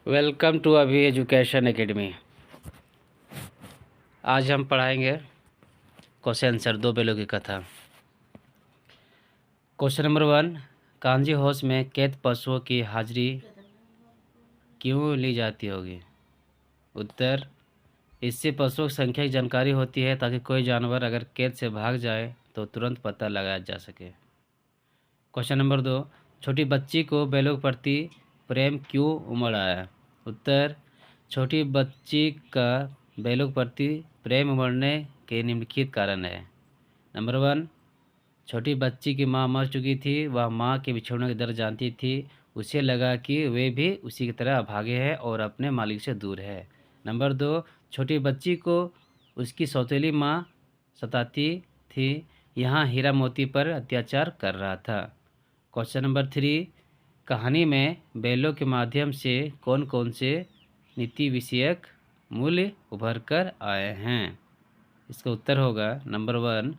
Welcome to अभी education academy. आज हम पढ़ाएंगे क्वेश्चन आंसर दो बेलों की कथा। क्वेश्चन नंबर 1, कांजी हाउस में कैद पशुओं की हाजिरी क्यों ली जाती होगी? उत्तर, इससे पशुओं की संख्या की जानकारी होती है ताकि कोई जानवर अगर कैद से भाग जाए तो तुरंत पता लगाया जा सके। क्वेश्चन नंबर 2, छोटी बच्ची को बैलों के प्रति प्रेम क्यों उमड़ आया? उत्तर, छोटी बच्ची का बैलों के प्रति प्रेम उमड़ने के निम्नलिखित कारण है। नंबर 1, छोटी बच्ची की मां मर चुकी थी। वह मां के बिछड़ने का दर्द जानती थी। उसे लगा कि वे भी उसी की तरह अभागे हैं और अपने मालिक से दूर है। नंबर 2, छोटी बच्ची को उसकी सौतेली मां सताती थी। यहाँ हीरा मोती पर अत्याचार कर रहा था। क्वेश्चन नंबर 3, कहानी में बैलों के माध्यम से कौन कौन से नीति विषयक मूल्य उभर कर आए हैं? इसका उत्तर होगा नंबर 1,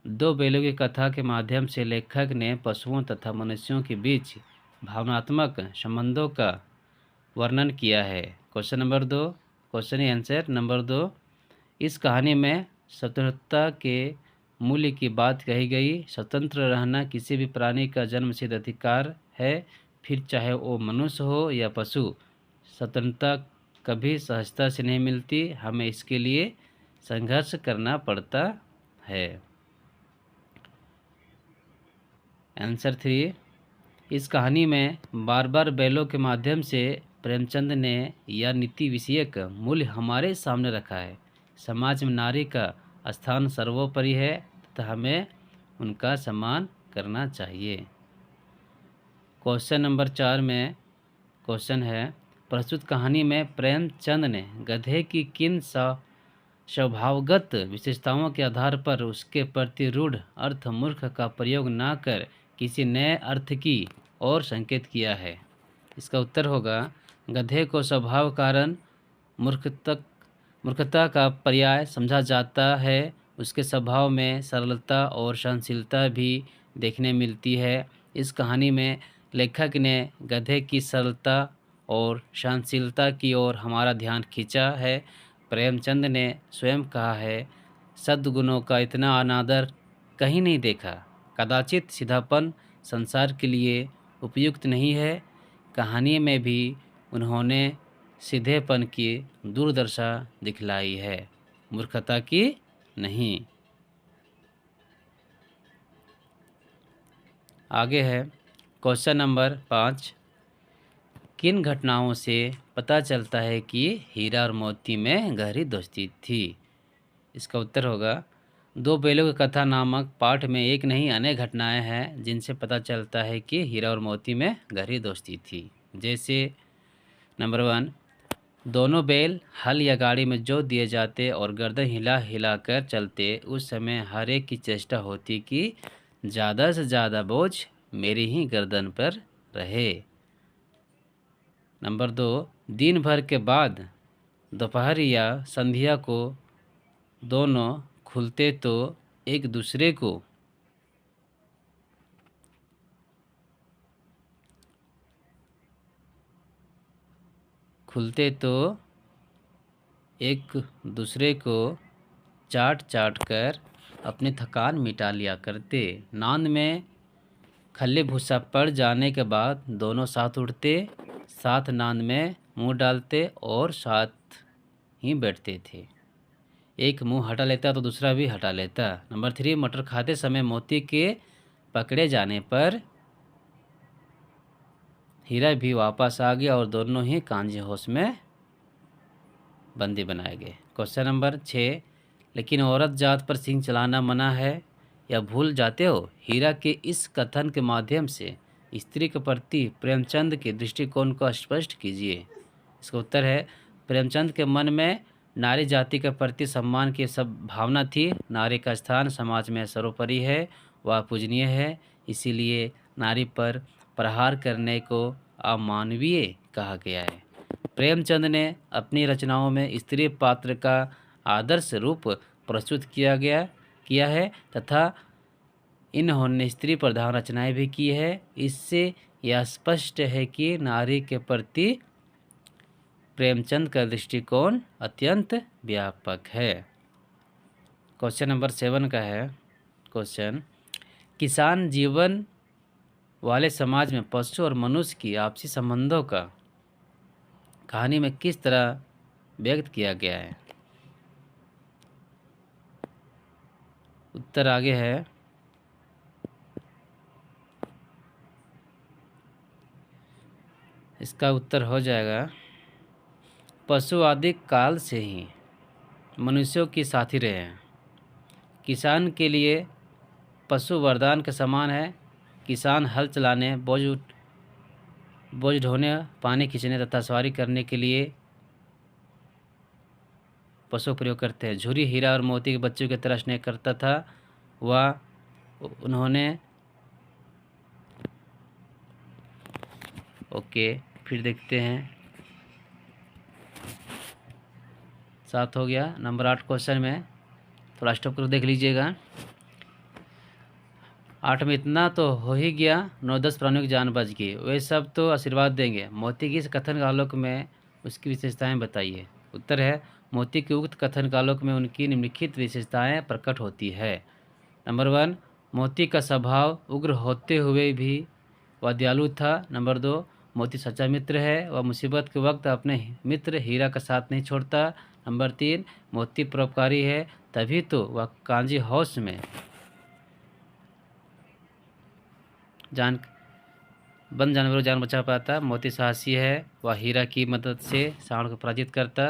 दो बैलों की कथा के माध्यम से लेखक ने पशुओं तथा मनुष्यों के बीच भावनात्मक संबंधों का वर्णन किया है। Question number 2, question answer number 2, इस कहानी में स्वतंत्रता के मूल्य की बात कही गई। स्वतंत्र रहना किसी भी प्राणी का जन्मसिद्ध अधिकार है, फिर चाहे वो मनुष्य हो या पशु। स्वतंत्रता कभी सहजता से नहीं मिलती, हमें इसके लिए संघर्ष करना पड़ता है। आंसर 3, इस कहानी में बार बार बैलों के माध्यम से प्रेमचंद ने यह नीति विषयक मूल्य हमारे सामने रखा है। समाज में नारी का स्थान सर्वोपरि है तथा हमें उनका सम्मान करना चाहिए। क्वेश्चन नंबर 4 में क्वेश्चन है, प्रस्तुत कहानी में प्रेमचंद ने गधे की किन स्वभावगत विशेषताओं के आधार पर उसके प्रति रूढ़ अर्थ मूर्ख का प्रयोग न कर किसी नए अर्थ की ओर संकेत किया है? इसका उत्तर होगा, गधे को स्वभाव कारण मूर्खता का पर्याय समझा जाता है। उसके स्वभाव में सरलता और सहनशीलता भी देखने मिलती है। इस कहानी में लेखक ने गधे की सरलता और सहनशीलता की ओर हमारा ध्यान खींचा है। प्रेमचंद ने स्वयं कहा है, सद्गुणों का इतना अनादर कहीं नहीं देखा। कदाचित सीधापन संसार के लिए उपयुक्त नहीं है। कहानी में भी उन्होंने सीधेपन की दूरदर्शा दिखलाई है, मूर्खता की नहीं। आगे है क्वेश्चन नंबर 5, किन घटनाओं से पता चलता है कि हीरा और मोती में गहरी दोस्ती थी? इसका उत्तर होगा, दो बैलों की कथा नामक पाठ में एक नहीं अनेक घटनाएं हैं जिनसे पता चलता है कि हीरा और मोती में गहरी दोस्ती थी। जैसे नंबर 1, दोनों बैल हल या गाड़ी में जोत दिए जाते और गर्दन हिला हिला कर चलते। उस समय हर एक की चेष्टा होती कि ज़्यादा से ज़्यादा बोझ मेरी ही गर्दन पर रहे। नंबर 2, दिन भर के बाद दोपहर या संध्या को दोनों खुलते तो एक दूसरे को चाट चाट कर अपनी थकान मिटा लिया करते। नांद में खल्ली भूसा पड़ जाने के बाद दोनों साथ उठते, साथ नांद में मुंह डालते और साथ ही बैठते थे। एक मुंह हटा लेता तो दूसरा भी हटा लेता। नंबर 3, मटर खाते समय मोती के पकड़े जाने पर हीरा भी वापस आ गया और दोनों ही कांजी हाउस में बंदी बनाए गए। क्वेश्चन नंबर 6, लेकिन औरत जात पर सिंह चलाना मना है, या भूल जाते हो? हीरा के इस कथन के माध्यम से स्त्री के प्रति प्रेमचंद के दृष्टिकोण को स्पष्ट कीजिए। इसका उत्तर है, प्रेमचंद के मन में नारी जाति के प्रति सम्मान की सब भावना थी। नारी का स्थान समाज में सर्वोपरि है, वह पूजनीय है, इसीलिए नारी पर प्रहार करने को अमानवीय कहा गया है। प्रेमचंद ने अपनी रचनाओं में स्त्री पात्र का आदर्श रूप प्रस्तुत किया है तथा इन्होंने स्त्री प्रधान रचनाएं भी की है। इससे यह स्पष्ट है कि नारी के प्रति प्रेमचंद का दृष्टिकोण अत्यंत व्यापक है। क्वेश्चन नंबर 7 का है क्वेश्चन, किसान जीवन वाले समाज में पशु और मनुष्य की आपसी संबंधों का कहानी में किस तरह व्यक्त किया गया है। उत्तर आगे है। इसका उत्तर हो जाएगा, पशु आदि काल से ही मनुष्यों की साथी रहे हैं। किसान के लिए पशु वरदान के समान है। किसान हल चलाने, बोझ ढोने, पानी खींचने तथा सवारी करने के लिए पशु प्रयोग करते हैं। झुरी हीरा और मोती के बच्चों की तरह स्नेह करता था वह। उन्होंने ओके, फिर देखते हैं। 7 हो गया। नंबर 8 क्वेश्चन में थोड़ा स्टॉप कर देख लीजिएगा। 8 में इतना तो हो ही गया, 9-10 प्राणियों की जान बच गई, वे सब तो आशीर्वाद देंगे। मोती की इस कथन का आलोक में उसकी विशेषताएं बताइए। उत्तर है, मोती के उक्त कथन का आलोक में उनकी निम्नलिखित विशेषताएं प्रकट होती है। नंबर 1, मोती का स्वभाव उग्र होते हुए भी वह दयालु था। नंबर 2, मोती सच्चा मित्र है, वह मुसीबत के वक्त अपने मित्र हीरा का साथ नहीं छोड़ता। नंबर 3, मोती परोपकारी है, तभी तो वह कांजी हाउस में बंद जानवरों जान बचा पाता। मोती साहसी है, वह हीरा की मदद से सांड को पराजित करता।